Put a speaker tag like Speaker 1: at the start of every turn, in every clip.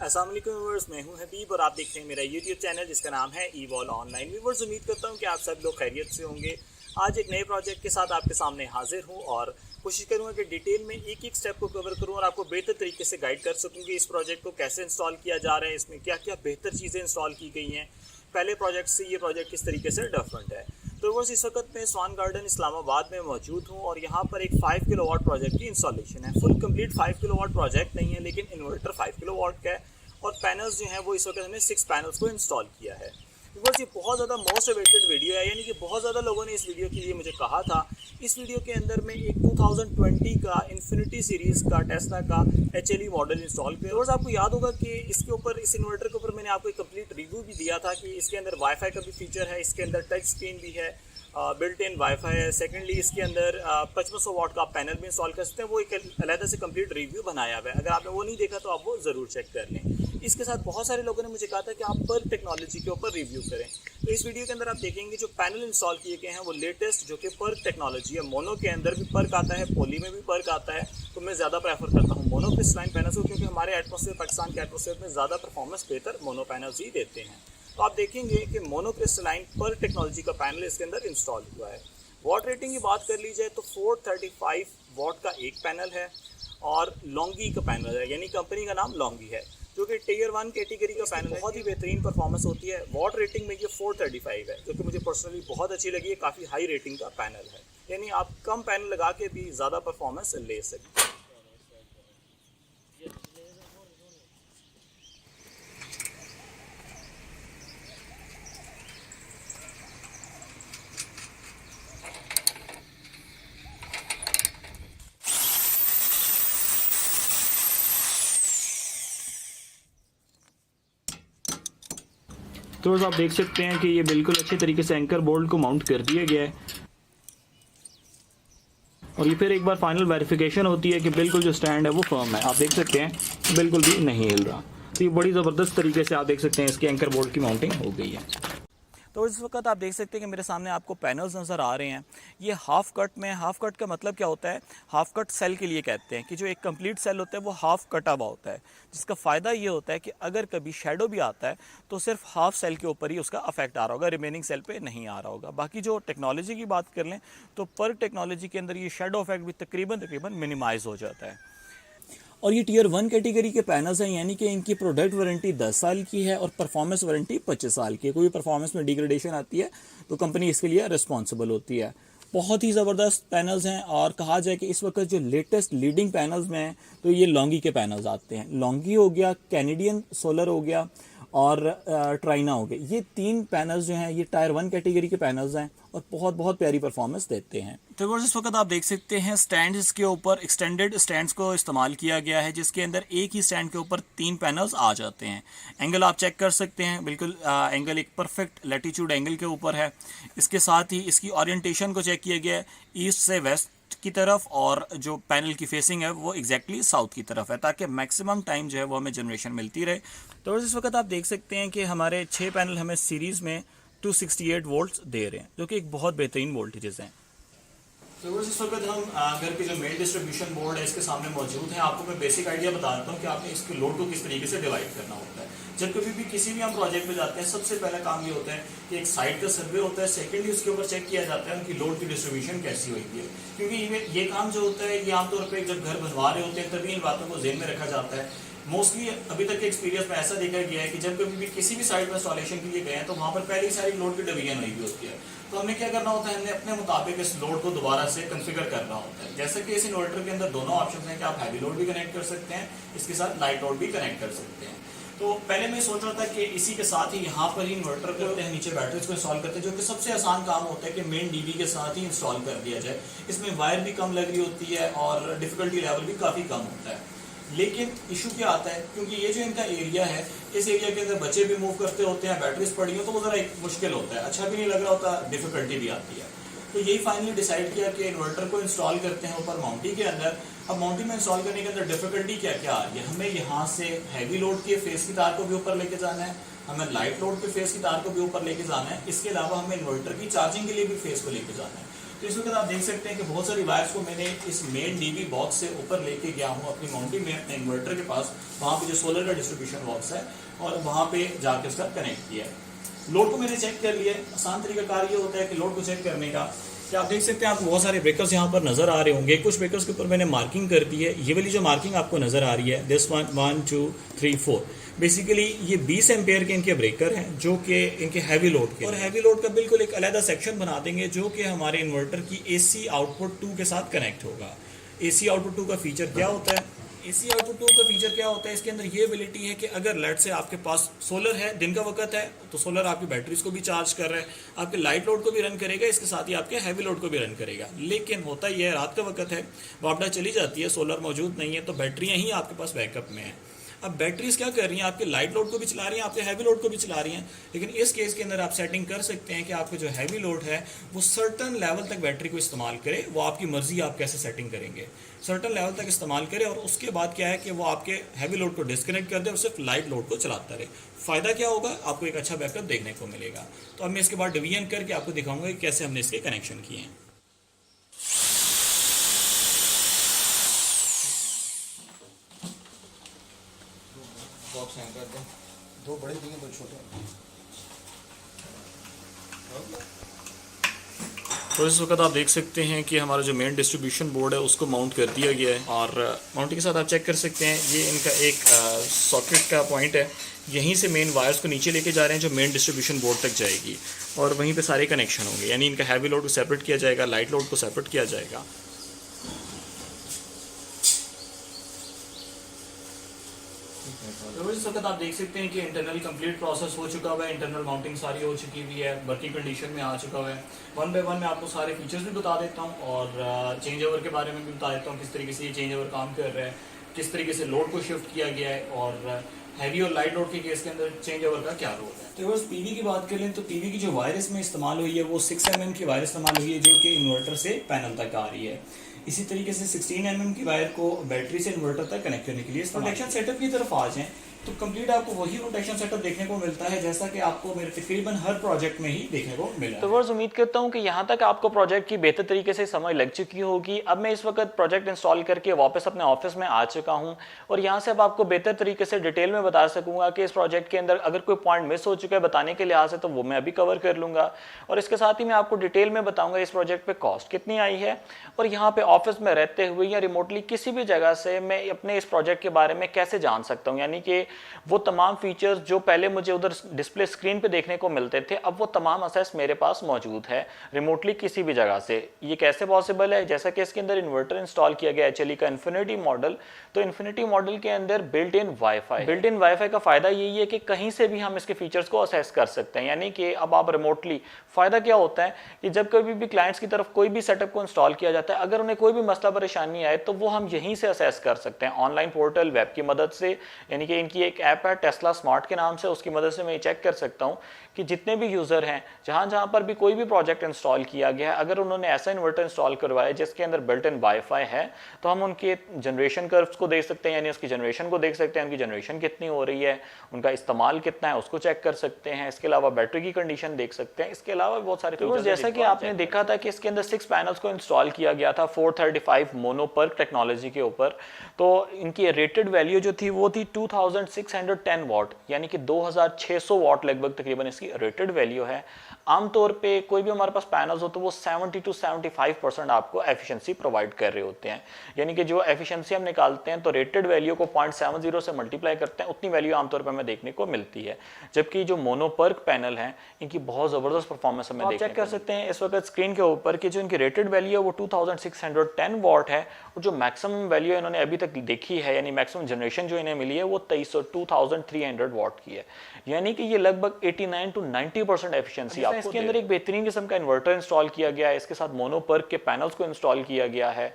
Speaker 1: अस्सलाम वालेकुम व्यूअर्स, मैं हूं हबीब और आप देख रहे हैं मेरा यूट्यूब चैनल जिसका नाम है ईवॉल ऑनलाइन। व्यूअर्स, उम्मीद करता हूं कि आप सब लोग खैरियत से होंगे। आज एक नए प्रोजेक्ट के साथ आपके सामने हाजिर हूं और कोशिश करूंगा कि डिटेल में एक एक स्टेप को कवर करूं और आपको बेहतर तरीके से गाइड कर सकूं कि इस प्रोजेक्ट को कैसे इंस्टॉल किया जा रहा है, इसमें क्या क्या बेहतर चीज़ें इंस्टॉल की गई हैं, पहले प्रोजेक्ट से ये प्रोजेक्ट किस तरीके से डिफरेंट है। तो बस इस वक्त मैं स्वान गार्डन इस्लामाबाद में मौजूद हूँ और यहाँ पर एक 5 किलोवाट प्रोजेक्ट की इंस्टॉलेशन है। फुल कंप्लीट 5 किलोवाट प्रोजेक्ट नहीं है, लेकिन इन्वर्टर 5 किलोवाट का है और पैनल्स जो हैं वो इस वक्त हमने 6 पैनल्स को इंस्टॉल किया है। बिकॉज ये बहुत ज़्यादा मोस्ट अवेटेड वीडियो है, यानी कि बहुत ज़्यादा लोगों ने इस वीडियो के लिए मुझे कहा था। इस वीडियो के अंदर मैं एक 2020 का इन्फिनिटी सीरीज़ का टेस्ला का HLE मॉडल इंस्टॉल किया। और आपको याद होगा कि इसके ऊपर, इस इन्वर्टर के ऊपर मैंने आपको एक कंप्लीट रिव्यू भी दिया था कि इसके अंदर वाईफाई का भी फीचर है, इसके अंदर टच स्क्रीन भी है, बिल्ट इन वाईफाई है। सेकेंडली इसके अंदर 5500 वाट का पैनल भी इंस्टॉल कर सकते हैं। वो एक अलग से कंप्लीट रिव्यू बनाया हुआ है, अगर आपने वो नहीं देखा तो आप वो ज़रूर चेक कर लें। इसके साथ बहुत सारे लोगों ने मुझे कहा था कि आप पर्क टेक्नोलॉजी के ऊपर रिव्यू करें, तो इस वीडियो के अंदर आप देखेंगे जो पैनल इंस्टॉल किए गए हैं वो लेटेस्ट जो कि पर्क टेक्नोलॉजी है। मोनो के अंदर भी पर्क आता है, पॉली में भी पर्क आता है, तो मैं ज़्यादा प्रेफर करता हूँ मोनो क्रिस्टलाइन पैनल्स को, क्योंकि हमारे एटमॉस्फेयर, पाकिस्तान के एटमॉस्फेयर में ज़्यादा परफॉर्मेंस बेहतर मोनो पैनल्स ही देते हैं। तो आप देखेंगे कि मोनो क्रिस्टलाइन पर्क टेक्नोलॉजी का पैनल इसके अंदर इंस्टॉल हुआ है। वाट रेटिंग की बात कर ली जाए तो 435 वाट का एक पैनल है और लॉन्गी का पैनल है, यानी कंपनी का नाम लॉन्गी है, जो कि टियर 1 कैटेगरी का पैनल है। बहुत ही बेहतरीन परफॉर्मेंस होती है। वाट रेटिंग में ये 435 है, जो कि मुझे पर्सनली बहुत अच्छी लगी है। काफ़ी हाई रेटिंग का पैनल है, यानी आप कम पैनल लगा के भी ज़्यादा परफॉर्मेंस ले सकते हैं।
Speaker 2: तो आप देख सकते हैं कि ये बिल्कुल अच्छे तरीके से एंकर बोल्ट को माउंट कर दिया गया है और ये फिर एक बार फाइनल वेरिफिकेशन होती है कि बिल्कुल जो स्टैंड है वो फर्म है। आप देख सकते हैं बिल्कुल भी नहीं हिल रहा। तो ये बड़ी ज़बरदस्त तरीके से आप देख सकते हैं इसके एंकर बोल्ट की माउंटिंग हो गई है।
Speaker 1: तो इस वक्त आप देख सकते हैं कि मेरे सामने आपको पैनल्स नज़र आ रहे हैं। ये हाफ कट में, हाफ कट का मतलब क्या होता है, हाफ कट सेल के लिए कहते हैं कि जो एक कंप्लीट सेल होता है वो हाफ कटा हुआ होता है, जिसका फ़ायदा ये होता है कि अगर कभी शेडो भी आता है तो सिर्फ हाफ सेल के ऊपर ही उसका अफेक्ट आ रहा होगा, रिमेनिंग सेल पे नहीं आ रहा होगा। बाकी जो टेक्नोलॉजी की बात कर लें तो पर्क टेक्नोलॉजी के अंदर ये शेडो इफेक्ट भी तकरीबन मिनिमाइज़ हो जाता है। और ये टियर 1 कैटेगरी के पैनल्स हैं, यानी कि इनकी प्रोडक्ट वारंटी 10 साल की है और परफॉर्मेंस वारंटी 25 साल की है। कोई परफॉर्मेंस में डिग्रेडेशन आती है तो कंपनी इसके लिए रिस्पॉन्सिबल होती है। बहुत ही ज़बरदस्त पैनल्स हैं और कहा जाए कि इस वक्त जो लेटेस्ट लीडिंग पैनल्स में हैं तो ये लॉन्गी के पैनल्स आते हैं। लॉन्गी हो गया, कैनेडियन सोलर हो गया और ट्राइना हो गया। ये 3 पैनल्स जो हैं ये टायर 1 कैटेगरी के पैनल्स हैं और बहुत प्यारी परफॉर्मेंस देते हैं। तो इस वक्त आप देख सकते हैं स्टैंड्स के ऊपर एक्सटेंडेड स्टैंड्स को इस्तेमाल किया गया है, जिसके अंदर एक ही स्टैंड के ऊपर 3 पैनल्स आ जाते हैं। एंगल आप चेक कर सकते हैं, बिल्कुल एंगल एक परफेक्ट लैटिट्यूड एंगल के ऊपर है। इसके साथ ही इसकी ओरिएंटेशन को चेक किया गया है ईस्ट से वेस्ट की तरफ और जो पैनल की फेसिंग है वो एग्जैक्टली साउथ की तरफ है, ताकि मैक्सिमम टाइम जो है वो हमें जनरेशन मिलती रहे। तो इस वक्त आप देख सकते हैं कि हमारे 6 पैनल हमें सीरीज़ में 268 वोल्ट्स दे रहे हैं, जो कि एक बहुत बेहतरीन वोल्टेजेस हैं। तो इस वक्त हम घर के जो मेन डिस्ट्रीब्यूशन बोर्ड है इसके सामने मौजूद हैं। आपको मैं बेसिक आइडिया बता देता हूँ कि आपने इसके लोड को किस तरीके से डिवाइड करना होता है। जब कभी भी किसी भी हम प्रोजेक्ट पे जाते हैं, सबसे पहला काम ये होता है कि एक साइट का सर्वे होता है। सेकेंडली उसके ऊपर चेक किया जाता है उनकी लोड की डिस्ट्रीब्यूशन कैसी हुई है, क्योंकि ये काम जो होता है ये आमतौर पर जब घर बनवा रहे होते हैं तभी इन बातों को ज़हन में रखा जाता है। मोस्टली अभी तक के एक्सपीरियंस में ऐसा देखा गया है कि जब कभी भी किसी भी साइट में इंस्टॉलेशन के लिए गए हैं तो वहाँ पर पहले ही सारी लोड की डिवीजन हुई भी होती है। तो हमने क्या करना होता है, हमने अपने मुताबिक इस लोड को दोबारा से कॉन्फ़िगर करना होता है। जैसे कि इस इन्वर्टर के अंदर दोनों ऑप्शन हैं कि आप हैवी लोड भी कनेक्ट कर सकते हैं, इसके साथ लाइट लोड भी कनेक्ट कर सकते हैं। तो पहले मैं सोच रहा था कि इसी के साथ ही यहाँ पर ही इन्वर्टर करते हैं, नीचे बैटरीज को इंस्टॉल करते हैं, जो कि सबसे आसान काम होता है कि मेन डीबी के साथ ही इंस्टॉल कर दिया जाए। इसमें वायर भी कम लग रही होती है और डिफिकल्टी लेवल भी काफ़ी कम होता है। लेकिन इशू क्या आता है, क्योंकि ये जो इनका एरिया है, इस एरिया के अंदर बच्चे भी मूव करते होते हैं, बैटरीज पड़ी हो तो वो ज़रा एक मुश्किल होता है, अच्छा भी नहीं लग रहा होता, डिफिकल्टी भी आती है। तो यही फाइनली डिसाइड किया कि इन्वर्टर को इंस्टॉल करते हैं ऊपर माउंटी के अंदर। अब माउंटी में इंस्टॉल करने के अंदर डिफिकल्टी क्या क्या आ रही है, हमें यहाँ से हैवी लोड के फेस की तार को भी ऊपर लेके जाना है, हमें लाइट लोड के फेस की तार को भी ऊपर लेके जाना है, इसके अलावा हमें इन्वर्टर की चार्जिंग के लिए भी फेस को लेके जाना है। तो इस वक्त आप देख सकते हैं कि बहुत सारी वायर्स को मैंने इस मेन डीबी बॉक्स से ऊपर लेके गया हूँ अपनी माउंटिंग में अपने इन्वर्टर के पास, वहाँ पे जो सोलर का डिस्ट्रीब्यूशन बॉक्स है, और वहाँ पे जाके उसका कनेक्ट किया है। लोड को मैंने चेक कर लिया। आसान तरीका कार ये होता है कि लोड को चेक करने का कि आप देख सकते हैं, आपको बहुत सारे ब्रेकर्स यहाँ पर नजर आ रहे होंगे। कुछ ब्रेकर्स के ऊपर मैंने मार्किंग कर दी है। ये वाली जो मार्किंग आपको नजर आ रही है, दिस 1 2 3 4, बेसिकली ये 20 एम्पेयर के इनके ब्रेकर हैं जो कि इनके हैवी लोड के, और हैवी लोड का बिल्कुल एक अलग सेक्शन बना देंगे जो कि हमारे इन्वर्टर की एसी आउटपुट 2 के साथ कनेक्ट होगा। एसी आउटपुट 2 का फीचर क्या होता है? एसी आउटपुट 2 का फीचर क्या होता है? इसके अंदर ये एबिलिटी है कि अगर लेट से आपके पास सोलर है, दिन का वक्त है, तो सोलर आपकी बैटरीज को भी चार्ज कर रहा है, आपके लाइट लोड को भी रन करेगा, इसके साथ ही आपके हैवी लोड को भी रन करेगा। लेकिन होता यह है, रात का वक्त है, वापडा चली जाती है, सोलर मौजूद नहीं है, तो बैटरियाँ ही आपके पास बैकअप में है। अब बैटरीज क्या कर रही हैं? आपके लाइट लोड को भी चला रही हैं, आपके हैवी लोड को भी चला रही हैं। लेकिन इस केस के अंदर आप सेटिंग कर सकते हैं कि आपका जो हैवी लोड है वो सर्टन लेवल तक बैटरी को इस्तेमाल करे। वो आपकी मर्जी, आप कैसे सेटिंग करेंगे। सर्टन लेवल तक इस्तेमाल करे और उसके बाद क्या है कि वो आपके हैवी लोड को डिस्कनेक्ट कर दे और सिर्फ लाइट लोड को चलाता रहे। फ़ायदा क्या होगा? आपको एक अच्छा बैकअप देखने को मिलेगा। तो अब मैं इसके बाद डिवीजन करके आपको दिखाऊंगा कि कैसे हमने इसके कनेक्शन किए हैं।
Speaker 3: बॉक्स हैंग कर दें, 2 बड़े दिए 2 छोटे।
Speaker 1: तो इस वक्त आप देख सकते हैं कि हमारा जो मेन डिस्ट्रीब्यूशन बोर्ड है उसको माउंट कर दिया गया है, और माउंटिंग के साथ आप चेक कर सकते हैं ये इनका एक सॉकेट का पॉइंट है। यहीं से मेन वायर्स को नीचे लेके जा रहे हैं जो मेन डिस्ट्रीब्यूशन बोर्ड तक जाएगी, और वहीं पे सारे कनेक्शन होंगे। यानी इनका हैवी लोड को सेपरेट किया जाएगा, लाइट लोड को सेपरेट किया जाएगा। तो इस वक्त आप देख सकते हैं कि इंटरनल कंप्लीट प्रोसेस हो चुका हुआ है, इंटरनल माउंटिंग सारी हो चुकी हुई है, वर्किंग कंडीशन में आ चुका हुआ है। 1 बाय 1 मैं आपको सारे फीचर्स भी बता देता हूँ और चेंज ओवर के बारे में भी बता देता हूँ, किस तरीके से ये चेंज ओवर काम कर रहा है, किस तरीके से लोड को शिफ्ट किया गया है, और हैवी और लाइट लोड के केस के अंदर चेंज ओवर का क्या रोल है। तो बस पीवी की बात कर लें तो पीवी की जो वायर इसमें इस्तेमाल हुई है वो 6 mm की वायर इस्तेमाल हुई है जो कि इन्वर्टर से पैनल तक आ रही है। इसी तरीके से 16 mm की वायर को बैटरी से इन्वर्टर तक कनेक्ट करने के लिए प्रोटेक्शन सेटअप की तरफ आ जाएं तो कंप्लीट आपको वही प्रोटेक्शन सेटअप देखने को मिलता है जैसा कि आपको मेरे तकरीबन हर प्रोजेक्ट में ही देखने को मिला।
Speaker 4: तो वर्ष उम्मीद करता हूँ कि यहाँ तक आपको प्रोजेक्ट की बेहतर तरीके से समझ लग चुकी होगी। अब मैं इस वक्त प्रोजेक्ट इंस्टॉल करके वापस अपने ऑफिस में आ चुका हूँ और यहाँ से अब आपको बेहतर तरीके से डिटेल में बता सकूंगा कि इस प्रोजेक्ट के अंदर अगर कोई पॉइंट मिस हो चुका है बताने के लिहाज से तो वो मैं अभी कवर कर लूँगा, और इसके साथ ही मैं आपको डिटेल में बताऊँगा इस प्रोजेक्ट पर कॉस्ट कितनी आई है, और यहाँ पर ऑफिस में रहते हुए या रिमोटली किसी भी जगह से मैं अपने इस प्रोजेक्ट के बारे में कैसे जान सकता हूँ। यानी कि वो तमाम फीचर्स जो पहले मुझे उधर डिस्प्ले स्क्रीन पे देखने को मिलते थे अब वो तमाम असेस मेरे पास मौजूद है रिमोटली किसी भी जगह से। ये कैसे पॉसिबल है? जैसा कि इसके अंदर इन्वर्टर इंस्टॉल किया गया है एचएलई का इन्फिनिटी मॉडल, तो इन्फिनिटी मॉडल के अंदर बिल्ट इन वाईफाई का फायदा यही है कि कहीं से भी हम इसके फीचर्स को असेस कर सकते हैं। यानी कि अब आप रिमोटली, फायदा क्या होता है कि जब कभी भी क्लाइंट्स की तरफ कोई भी सेटअप को इंस्टॉल किया जाता है अगर उन्हें कोई भी मसला परेशानी आए तो वो हम यहीं से असेस कर सकते हैं ऑनलाइन पोर्टल वेब की मदद से। यानी कि इनकी एक ऐप है टेस्ला स्मार्ट के नाम से, उसकी मदद से मैं चेक कर सकता हूं कि जितने भी यूजर हैं जहां पर भी कोई भी प्रोजेक्ट इंस्टॉल किया गया है अगर उन्होंने ऐसा इन्वर्टर इंस्टॉल करवाया जिसके अंदर बिल्ट इन वाईफाई है तो हम उनके जनरेशन कर्व्स को देख सकते हैं, यानी उसकी जनरेशन को देख सकते हैं, उनकी जनरेशन कितनी हो रही है, उनका इस्तेमाल कितना है उसको चेक कर सकते हैं। इसके अलावा बैटरी की कंडीशन देख सकते हैं। इसके अलावा बहुत सारे फीचर्स जैसा कि आपने देखा था कि इसके अंदर 6 पैनल्स को इंस्टॉल किया गया था 435 मोनोपर्क टेक्नोलॉजी के ऊपर। तो इनकी रेटेड वैल्यू जो थी वो थी 2610 वाट, यानी कि 2600 वाट लगभग तकरीबन इसकी रेटेड वैल्यू है। आमतौर पे कोई भी हमारे पास पैनल्स हो तो वो 70 to 75% आपको एफिशिएंसी प्रोवाइड कर रहे होते हैं। यानी कि जो एफिशिएंसी हम निकालते हैं तो रेटेड वैल्यू को 0.70 से मल्टीप्लाई करते हैं, उतनी वैल्यू आमतौर पर हमें देखने को मिलती है। जबकि जो मोनोपर्क पैनल हैं इनकी बहुत ज़बरदस्त परफॉर्मेंस हमें देखने चेक कर सकते हैं इस वक्त स्क्रीन के ऊपर कि जो इनकी रेटेड वैल्यू है वो 2610 वाट है, और जो मैक्सिमम वैल्यू इन्होंने अभी तक देखी है यानी मैक्सिमम जनरेशन जो इन्हें मिली है वो 2300 वाट की है। यानी कि ये लगभग 89 to 90% एफिशिएंसी आपको इसके अंदर एक बेहतरीन किस्म का इन्वर्टर इंस्टॉल किया गया है। इसके साथ मोनोपर्क के पैनल्स को इंस्टॉल किया गया है।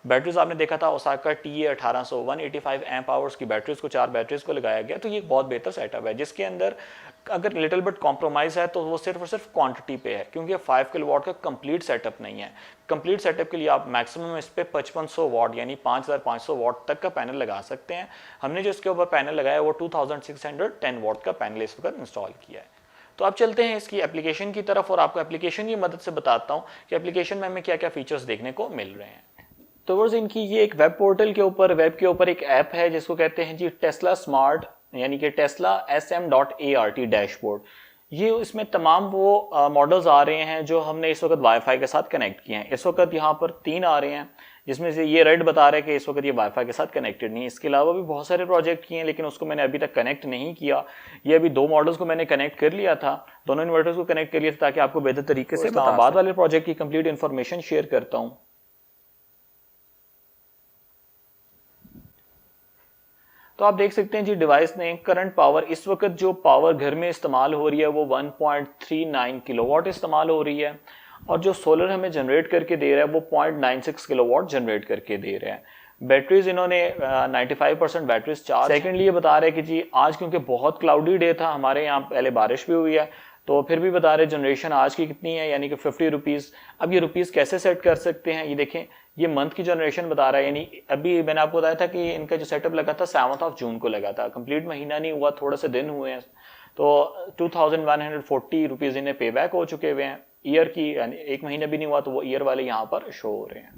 Speaker 4: बैटरीज आपने देखा था ओसाका TA1800 185 एम्प आवर्स की बैटरीज को 4 बैटरीज को लगाया गया, तो ये एक बहुत बेहतर सेटअप है जिसके अंदर अगर लिटिल बिट कॉम्प्रोमाइज है तो वो सिर्फ और सिर्फ क्वांटिटी पे है, क्योंकि 5 किलोवाट का कंप्लीट सेटअप नहीं है। कंप्लीट सेटअप के लिए आप मैक्सिमम इस पे 5500 वाट यानी 5500 वाट तक का पैनल लगा सकते हैं। हमने जो इसके ऊपर पैनल लगाया वो 2610 वाट का पैनल इस वक्त इंस्टॉल किया है। तो अब चलते हैं इसकी एप्लीकेशन की तरफ और आपको एप्लीकेशन की मदद से बताता हूँ कि एप्लीकेशन में हमें क्या क्या फीचर्स देखने को मिल रहे हैं। तो वर्स इनकी ये एक वेब पोर्टल के ऊपर, वेब के ऊपर एक ऐप है जिसको कहते हैं जी टेस्ला स्मार्ट, यानी कि टेस्ला SM.ART डैशबोर्ड। ये इसमें तमाम वो मॉडल्स आ रहे हैं जो हमने इस वक्त वाईफाई के साथ कनेक्ट किए हैं। इस वक्त यहाँ पर 3 आ रहे हैं, जिसमें से ये रेड बता रहा है कि इस वक्त ये वाईफाई के साथ कनेक्टेड नहीं है। इसके अलावा भी बहुत सारे प्रोजेक्ट किए हैं, लेकिन उसको मैंने अभी तक कनेक्ट नहीं किया। ये अभी 2 मॉडल्स को मैंने कनेक्ट कर लिया था, दोनों इन्वर्टर्स को कनेक्ट कर लिया था ताकि आपको बेहतर तरीके से बाद वाले प्रोजेक्ट की कंप्लीट इन्फॉर्मेशन शेयर करता हूँ। तो आप देख सकते हैं जी डिवाइस ने करंट पावर, इस वक्त जो पावर घर में इस्तेमाल हो रही है वो 1.39 किलोवाट इस्तेमाल हो रही है, और जो सोलर हमें जनरेट करके दे रहा है वो 0.96 किलोवाट जनरेट करके दे रहा है। बैटरीज इन्होंने 95% बैटरीज चार्ज। सेकेंडली ये बता रहे हैं कि जी आज क्योंकि बहुत क्लाउडी डे था, हमारे यहाँ पहले बारिश भी हुई है, तो फिर भी बता रहे जनरेशन आज की कितनी है, यानी कि 50 रुपीज़। अब ये रुपीज़ कैसे सेट कर सकते हैं, ये देखें, ये मंथ की जनरेशन बता रहा है। यानी अभी मैंने आपको बताया था कि इनका जो सेटअप लगा था 7 जून को लगा था, कंप्लीट महीना नहीं हुआ, थोड़े से दिन हुए हैं, तो 2140 रुपीज़ इन्हें पे बैक हो चुके हुए हैं ईयर की, यानी 1 महीना भी नहीं हुआ, तो वो ईयर वाले यहाँ पर शो हो रहे हैं।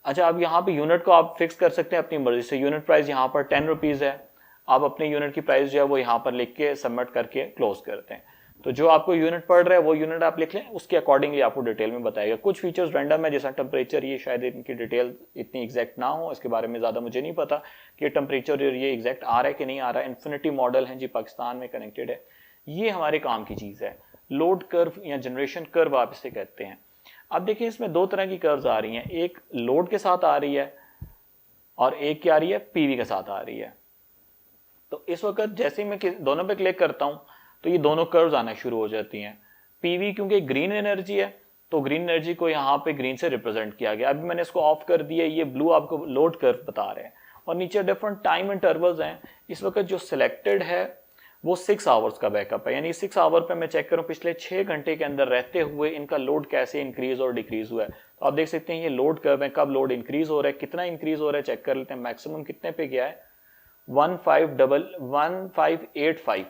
Speaker 4: अच्छा, अब यहाँ पे यूनिट को आप फिक्स कर सकते हैं अपनी मर्जी से। यूनिट प्राइस यहाँ पर 10 रुपीज़ है, आप अपने यूनिट की प्राइस जो है वो यहाँ पर लिख के सबमिट करके क्लोज करते हैं। तो जो आपको यूनिट पड़ रहा है वो यूनिट आप लिख लें, उसके अकॉर्डिंगली आपको डिटेल में बताएगा। कुछ फीचर्स रैंडम है, जैसा टेम्परेचर, ये शायद इनकी डिटेल इतनी एग्जैक्ट ना हो, इसके बारे में ज़्यादा मुझे नहीं पता कि टेम्परेचर ये एग्जैक्ट आ रहा है कि नहीं आ रहा है। इन्फिनिटी मॉडल है जी, पाकिस्तान में कनेक्टेड है। ये हमारे काम की चीज़ है, लोड कर्व या जनरेशन कर्व आप इसे कहते हैं। अब देखिए इसमें 2 तरह की कर्व्स आ रही हैं, एक लोड के साथ आ रही है और एक क्या आ रही है, पीवी के साथ आ रही है। तो इस वक्त जैसे ही मैं दोनों पे क्लिक करता हूं तो ये दोनों कर्व्स आना शुरू हो जाती हैं। पीवी क्योंकि ग्रीन एनर्जी है, तो ग्रीन एनर्जी को यहाँ पे ग्रीन से रिप्रेजेंट किया गया। अभी मैंने इसको ऑफ कर दिया, ये ब्लू आपको लोड कर्व बता रहे हैं, और नीचे डिफरेंट टाइम इंटरवल्स हैं। इस वक्त जो सिलेक्टेड है वो 6 आवर्स का बैकअप है, यानी 6 आवर पे मैं चेक करूं पिछले 6 घंटे के अंदर रहते हुए इनका लोड कैसे इंक्रीज और डिक्रीज हुआ है। तो आप देख सकते हैं ये लोड कर्व है, कब लोड इंक्रीज हो रहा है, कितना इंक्रीज हो रहा है चेक कर लेते हैं। मैक्सिमम कितने पे गया है, 1585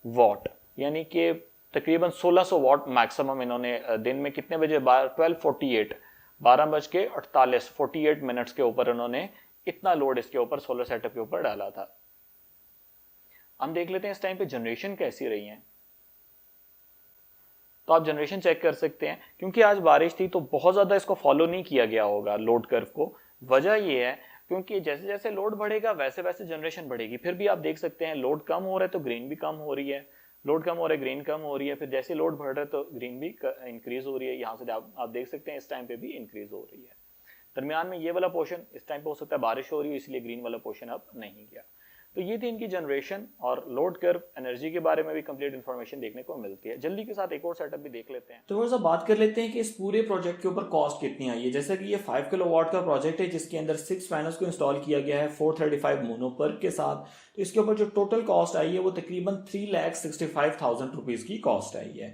Speaker 4: वॉट, यानी कि तकरीबन 1600 वॉट मैक्सिमम इन्होंने दिन में कितने बजे, 12:48 मिनट्स के ऊपर इन्होंने इतना लोड इसके ऊपर सोलर सेटअप के ऊपर डाला था। हम देख लेते हैं इस टाइम पे जनरेशन कैसी रही है। तो आप जनरेशन चेक कर सकते हैं, क्योंकि आज बारिश थी तो बहुत ज्यादा इसको फॉलो नहीं किया गया होगा लोड कर्व को। वजह यह है क्योंकि जैसे जैसे लोड बढ़ेगा वैसे वैसे जनरेशन बढ़ेगी। फिर भी आप देख सकते हैं लोड कम हो रहा है तो ग्रीन भी कम हो रही है, लोड कम हो रहा है ग्रीन कम हो रही है, फिर जैसे लोड बढ़ रहा है तो ग्रीन भी इंक्रीज हो रही है। यहाँ से आप देख सकते हैं इस टाइम पे भी इंक्रीज हो रही है। दरमियान में ये वाला पोर्शन इस टाइम पे हो सकता है बारिश हो रही है, इसलिए ग्रीन वाला पोर्शन अब नहीं गया। तो ये थी इनकी जनरेशन और लोड कर्व, एनर्जी के बारे में भी कंप्लीट इन्फॉर्मेशन देखने को मिलती है। जल्दी के साथ एक और सेटअप भी देख लेते हैं।
Speaker 1: तो थोड़ा सा बात कर लेते हैं कि इस पूरे प्रोजेक्ट के ऊपर कॉस्ट कितनी आई है। जैसा कि ये 5 किलोवाट का प्रोजेक्ट है जिसके अंदर 6 पैनल्स को इंस्टॉल किया गया है 435 मोनोपर्क के साथ। तो इसके ऊपर जो टोटल कॉस्ट आई है वो तकरीबन 3,65,000 रुपीज़ की कॉस्ट आई है।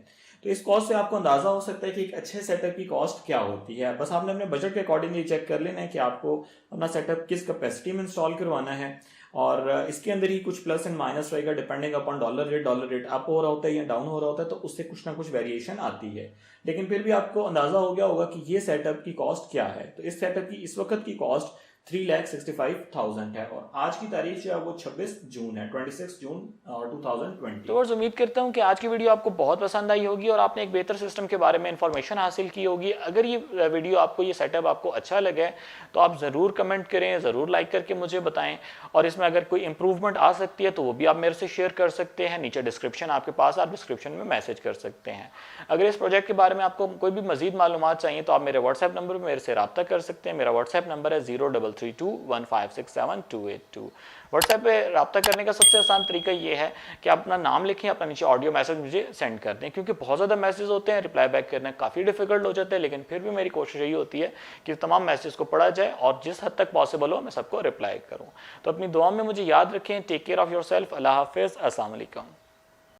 Speaker 1: तो इस कॉस्ट से आपको अंदाजा हो सकता है कि एक अच्छे सेटअप की कॉस्ट क्या होती है। बस आपने अपने बजट के अकॉर्डिंगली चेक कर लेना है कि आपको अपना सेटअप किस कैपेसिटी में इंस्टॉल करवाना है, और इसके अंदर ही कुछ प्लस एंड माइनस रहेगा depending upon dollar rate up हो रहा होता है या डाउन हो रहा होता है, तो उससे कुछ ना कुछ वेरिएशन आती है। लेकिन फिर भी आपको अंदाजा हो गया होगा कि ये सेटअप की कॉस्ट क्या है। तो इस सेटअप की इस वक्त की कॉस्ट 3,65,000 है, और आज की तारीख जो है वो 26 जून है, 26 जून 2020।
Speaker 4: तो उम्मीद करता हूँ कि आज की वीडियो आपको बहुत पसंद आई होगी और आपने एक बेहतर सिस्टम के बारे में इंफॉर्मेशन हासिल की होगी। अगर ये वीडियो आपको, ये सेटअप आपको अच्छा लगे तो आप ज़रूर कमेंट करें, ज़रूर लाइक करके मुझे बताएं, और इसमें अगर कोई इंप्रूवमेंट आ सकती है तो वो भी आप मेरे से शेयर कर सकते हैं। नीचे डिस्क्रिप्शन आपके पास, आप डिस्क्रिप्शन में मैसेज कर सकते हैं। अगर इस प्रोजेक्ट के बारे में आपको कोई भी मजीद मालूमात चाहिए तो आप मेरे व्हाट्सएप नंबर पर मेरे से रब्ता कर सकते हैं। मेरा व्हाट्सएप नंबर है 03321567282। व्हाट्सएप पे रब्ता करने का सबसे आसान तरीका ये है कि आप अपना नाम लिखें, अपना नीचे ऑडियो मैसेज मुझे सेंड कर दें, क्योंकि बहुत ज़्यादा मैसेज होते हैं, रिप्लाई बैक करना काफ़ी डिफिकल्ट हो जाता है। लेकिन फिर भी मेरी कोशिश यही होती है कि तमाम मैसेज को पढ़ा जाए और जिस हद तक पॉसिबल हो मैं सबको रिप्लाई करूँ। तो अपनी दुआ में मुझे याद रखें। Take care of yourself. Allah हाफिज़। अस्सलाम वालेकुम।